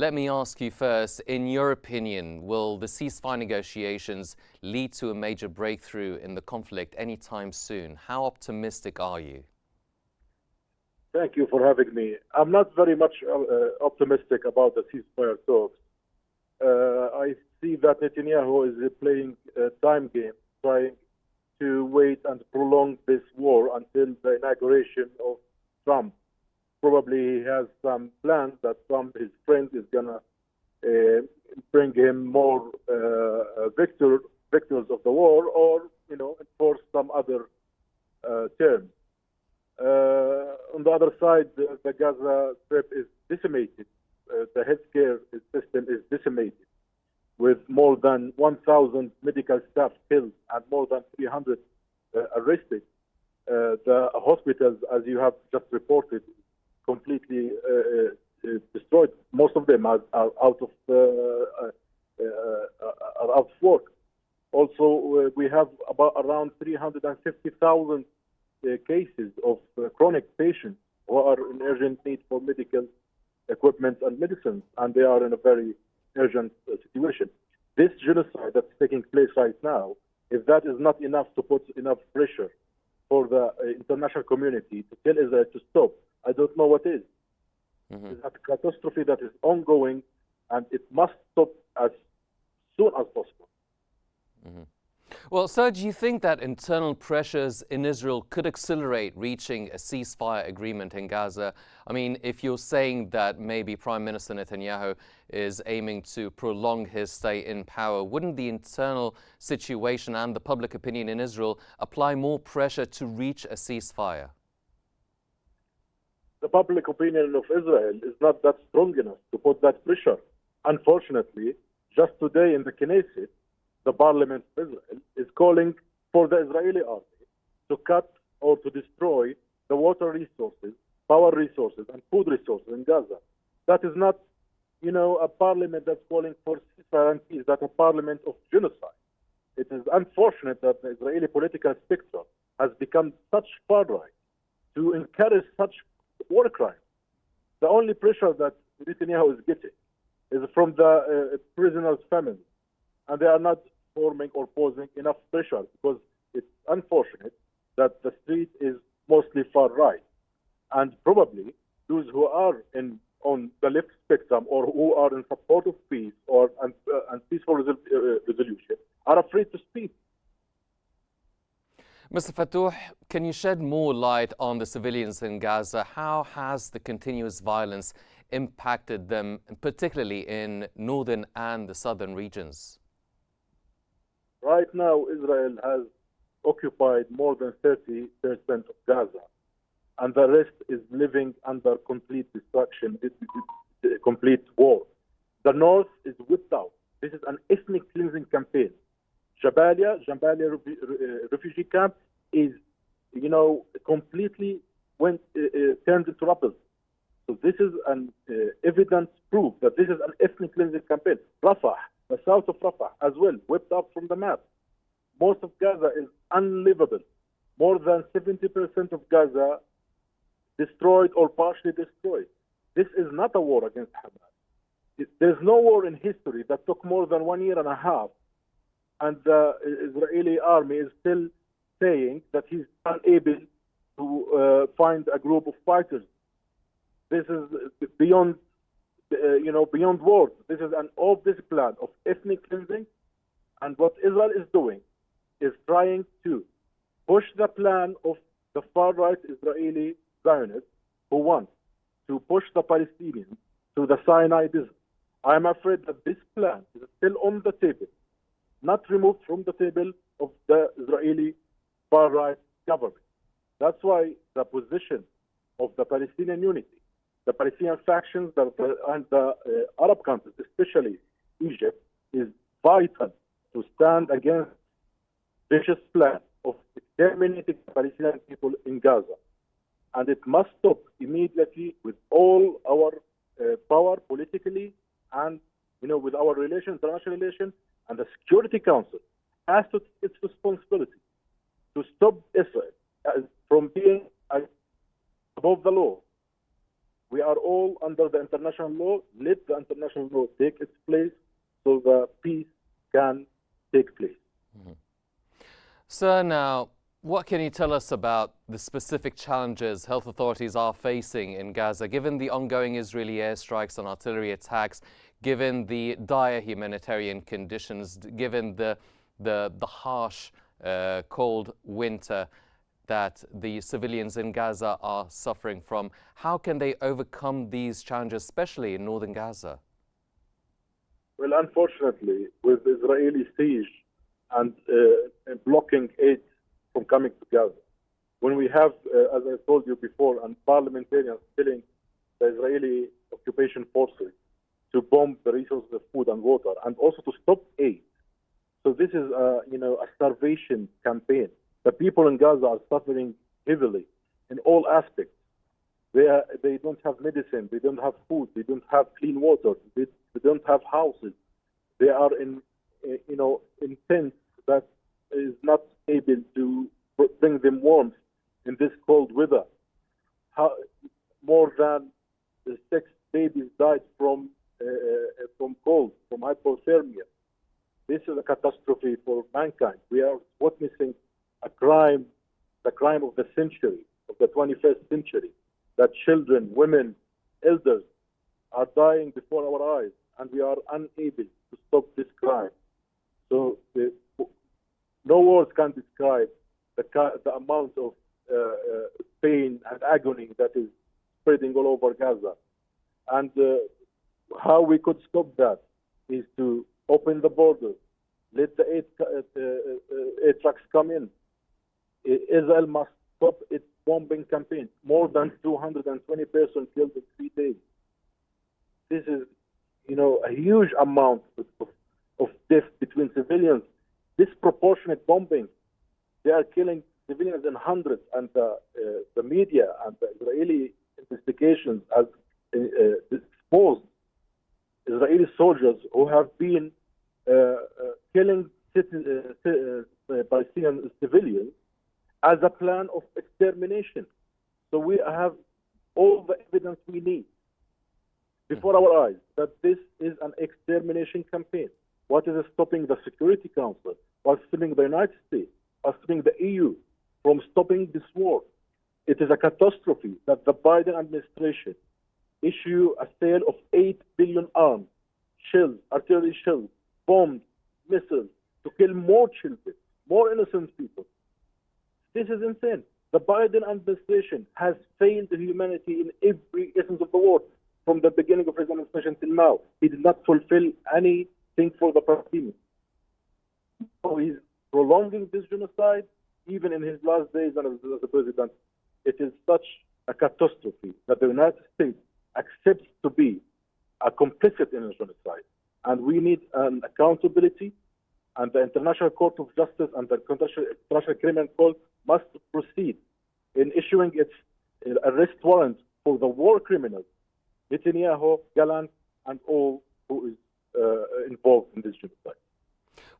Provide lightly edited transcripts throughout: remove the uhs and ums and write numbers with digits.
Let me ask you first, in your opinion, will the ceasefire negotiations lead to a major breakthrough in the conflict anytime soon? How optimistic are you? Thank you for having me. I'm not very much optimistic about the ceasefire talks. I see that Netanyahu is playing a time game, trying to wait and prolong this war until the inauguration of Trump. Probably he has some plans that Trump, his friend, is going to bring him more victors of the war, or enforce some other terms. On the other side, the Gaza Strip is decimated. The healthcare system is decimated, with more than 1,000 medical staff killed and more than 300 arrested. The hospitals, as you have just reported, completely destroyed. Most of them are out of work. Also, we have about around 350,000 cases of chronic patients who are in urgent need for medical equipment and medicines, and they are in a very urgent situation. This genocide that's taking place right now, if that is not enough to put enough pressure for the international community to tell Israel to stop, I don't know what is. It's a catastrophe that is ongoing, and it must stop as soon as possible. Well, sir, do you think that internal pressures in Israel could accelerate reaching a ceasefire agreement in Gaza? I mean, if you're saying that maybe Prime Minister Netanyahu is aiming to prolong his stay in power, wouldn't the internal situation and the public opinion in Israel apply more pressure to reach a ceasefire? The public opinion of Israel is not that strong enough to put that pressure. Unfortunately, just today in the Knesset, the parliament of Israel is calling for the Israeli army to cut or to destroy the water resources, power resources, and food resources in Gaza. That is not, a parliament that's calling for ceasefire and peace. That's a parliament of genocide. It is unfortunate that the Israeli political spectrum has become such far right to encourage such war crimes. The only pressure that Netanyahu is getting is from the prisoners' families, and they are not forming or posing enough pressure, because it's unfortunate that the street is mostly far right, and probably those who are on the left spectrum or who are in support of peace and peaceful resolution are afraid to speak. Mr. Fatouh, can you shed more light on the civilians in Gaza? How has the continuous violence impacted them, particularly in northern and the southern regions? Right now, Israel has occupied more than 30% of Gaza, and the rest is living under complete destruction, complete war. The north is whipped out. This is an ethnic cleansing campaign. Jabalia refugee camp is, completely turned into rubble. So this is an evident proof that this is an ethnic cleansing campaign. Rafah, the south of Rafah, as well, whipped out from the map. Most of Gaza is unlivable. More than 70% of Gaza destroyed or partially destroyed. This is not a war against Hamas. There's no war in history that took more than 1.5 years, and the Israeli army is still saying that he's unable to find a group of fighters. This is beyond words. This is an obvious plan of ethnic cleansing, and what Israel is doing is trying to push the plan of the far-right Israeli Zionists who want to push the Palestinians to the Sinai Desert. I'm afraid that this plan is still on the table, not removed from the table of the Israeli far-right government. That's why the position of the Palestinian unity, the Palestinian factions and the Arab countries, especially Egypt, is vital to stand against vicious plan of exterminating the Palestinian people in Gaza. And it must stop immediately with all our power politically and with our relations, international relations, and the Security Council has to take its responsibility to stop Israel from being above the law. We are all under the international law. Let the international law take its place so the peace can take place. Sir, now, what can you tell us about the specific challenges health authorities are facing in Gaza, given the ongoing Israeli airstrikes and artillery attacks, given the dire humanitarian conditions, given the harsh, cold winter that the civilians in Gaza are suffering from? How can they overcome these challenges, especially in northern Gaza? Well, unfortunately, with Israeli siege and blocking aid from coming to Gaza, when we have, as I told you before, and parliamentarians telling the Israeli occupation forces to bomb the resources of food and water, and also to stop aid. So this is, a starvation campaign. The people in Gaza are suffering heavily in all aspects. They don't have medicine, they don't have food, they don't have clean water, they don't have houses. They are in tents that is not able to bring them warmth in this cold weather. More than 6 babies died from cold, from hypothermia. This is a catastrophe for mankind. We are witnessing a crime, the crime of the century, of the 21st century, that children, women, elders are dying before our eyes, and we are unable to stop this crime. So no words can describe the amount of pain and agony that is spreading all over Gaza. And how we could stop that is to open the borders, let the aid trucks come in. Israel must stop its bombing campaign. More than 220 persons killed in 3 days. This is, a huge amount of death between civilians. Disproportionate bombing. They are killing civilians in hundreds, and the media and the Israeli investigations have exposed Israeli soldiers who have been killing Palestinian civilians as a plan of extermination. So we have all the evidence we need before our eyes that this is an extermination campaign. What is stopping the Security Council? What's stopping the United States? What's stopping the EU from stopping this war? It is a catastrophe that the Biden administration issue a sale of 8 billion arms, shells, artillery shells, bombs, missiles, to kill more children, more innocent people. This is insane. The Biden administration has failed humanity in every essence of the war from the beginning of his administration till now. He did not fulfill anything for the Palestinians. So he's prolonging this genocide even in his last days as a president. It is such a catastrophe that the United States accepts to be a complicit in a genocide. And we need an accountability, and the International Court of Justice and the International Criminal Court must proceed in issuing its arrest warrant for the war criminals, Netanyahu, Gallant, and all who is involved in this genocide.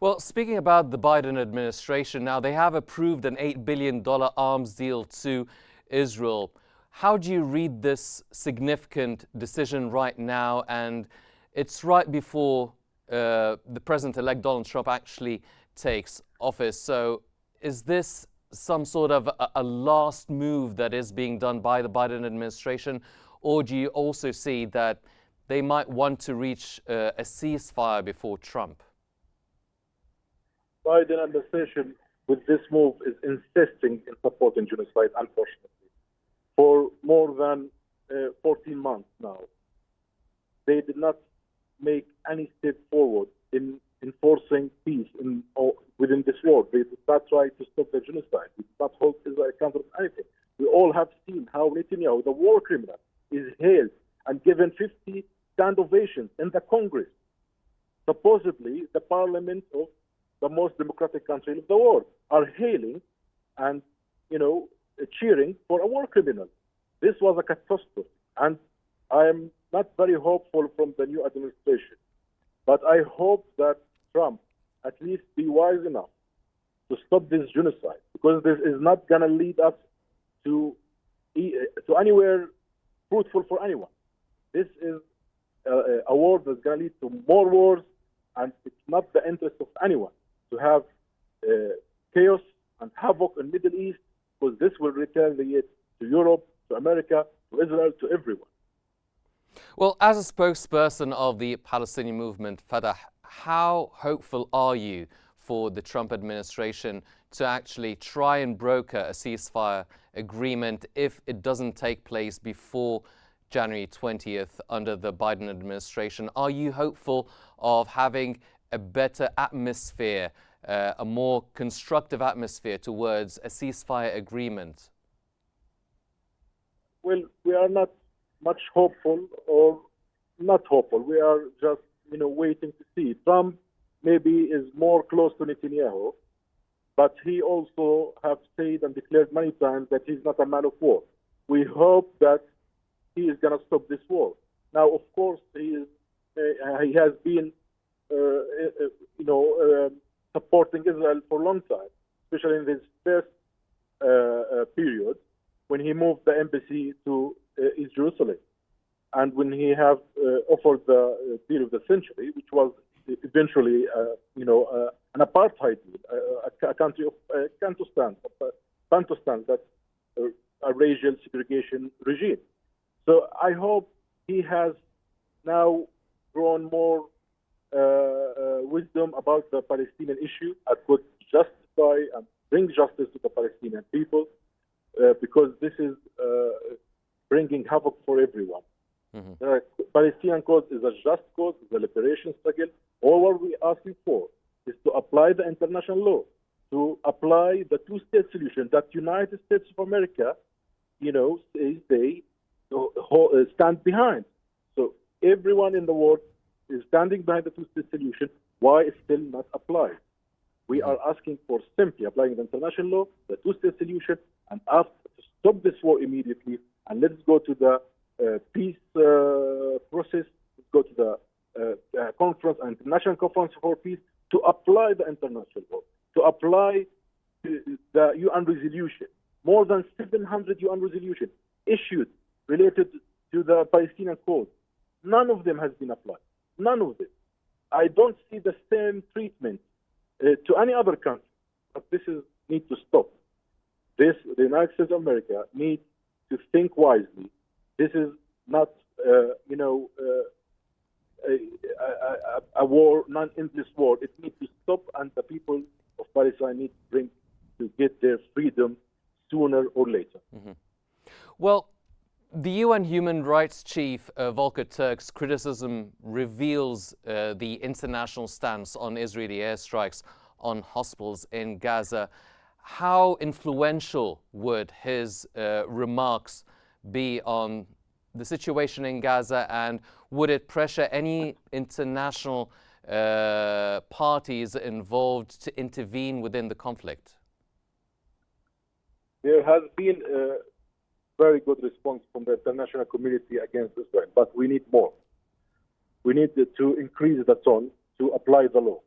Well, speaking about the Biden administration now, they have approved an $8 billion arms deal to Israel. How do you read this significant decision right now? And it's right before the president-elect Donald Trump actually takes office. So is this some sort of a last move that is being done by the Biden administration? Or do you also see that they might want to reach a ceasefire before Trump? Biden administration with this move is insisting in supporting genocide, unfortunately, for more than 14 months now. They did not make any step forward in enforcing peace within this war. They did not try to stop the genocide. They did not hold Israel accountable for anything. We all have seen how Netanyahu, the war criminal, is hailed and given 50 stand ovations in the Congress, supposedly the parliament of the most democratic country of the world, are hailing and, cheering for a war criminal. This was a catastrophe, and I am not very hopeful from the new administration. But I hope that Trump at least be wise enough to stop this genocide, because this is not going to lead us to anywhere fruitful for anyone. This is a war that's going to lead to more wars, and it's not the interest of anyone to have chaos and havoc in the Middle East, because this will retaliate to Europe, to America, to Israel, to everyone. Well, as a spokesperson of the Palestinian movement, Fatah, how hopeful are you for the Trump administration to actually try and broker a ceasefire agreement if it doesn't take place before January 20th under the Biden administration? Are you hopeful of having a better atmosphere, a more constructive atmosphere towards a ceasefire agreement? Well, we are not much hopeful or not hopeful. We are just, waiting to see. Trump maybe is more close to Netanyahu, but he also have said and declared many times that he's not a man of war. We hope that he is going to stop this war. Now, of course, he has been, supporting Israel for a long time, especially in this first period when he moved the embassy to East Jerusalem, and when he have offered the deal of the century, which was eventually, an apartheid deal, a country of Bantustan, that's a racial segregation regime. So I hope he has now grown more wisdom about the Palestinian issue and could justify and bring justice to the Palestinian people, because this is bringing havoc for everyone. Mm-hmm. The Palestinian cause is a just cause, it's a liberation struggle. All what we're asking for is to apply the international law, to apply the two-state solution that United States of America, says they stand behind. So everyone in the world is standing behind the two-state solution. Why it's still not applied? We are asking for simply applying the international law, the two-state solution, and ask to stop this war immediately. And let's go to the peace process. Let's go to the conference, international conference for peace, to apply the international law, to apply the UN resolution. More than 700 UN resolutions issued related to the Palestinian cause. None of them has been applied. None of them. I don't see the same treatment to any other country. But this needs to stop. The United States of America needs to think wisely. This is not, a war, non-endless war. It needs to stop, and the people of Palestine need to get their freedom sooner or later. Mm-hmm. Well, the UN Human Rights Chief, Volker Turk's criticism reveals the international stance on Israeli airstrikes on hospitals in Gaza. How influential would his remarks be on the situation in Gaza, and would it pressure any international parties involved to intervene within the conflict? There has been a very good response from the international community against Israel, but we need more. We need to increase the tone to apply the law.